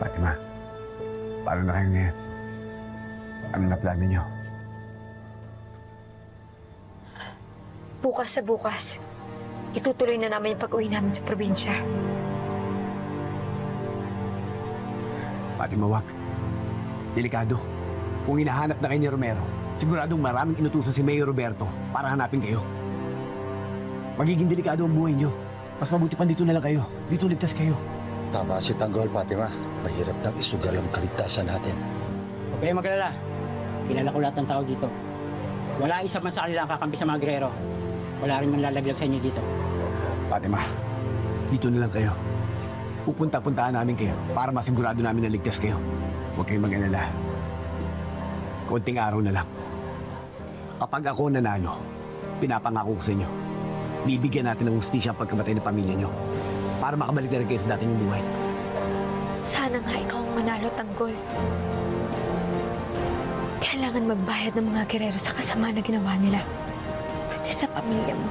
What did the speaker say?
Fatima, paano na kayo ngayon? Ano na plano niyo? Bukas sa bukas, itutuloy na namin yung pag-uwi namin sa probinsya. Fatima, wag. Delikado. Kung hinahanap na kayo ni Romero, siguradong maraming inutusan si Mayor Roberto para hanapin kayo. Magiging delikado ang buhay niyo. Mas mabuti pa dito na lang kayo. Dito ligtas kayo. Tama si Tanggol, Fatima. Mahirap nang isugal ang kaligtasan natin. Huwag kayong magalala. Kilala ko lahat ng tao dito. Wala isa man sa kanila ang kakampi sa mga grero. Wala rin man lalaglag sa inyo dito. Fatima, dito na lang kayo. Pupunta-puntaan namin kayo para masigurado namin na ligtas kayo. Huwag kayong mag-alala. Konting araw na lang. Kapag ako nanalo, pinapangako ko sa inyo, bibigyan natin ng hustisya ang pagkamatay ng pamilya nyo para makabalik na rin kayo sa dati nyong buhay. Sana nga ikaw ang manalo, Tanggol. Kailangan magbayad ng mga gerero sa kasama na ginawa nila. Pati sa pamilya mo.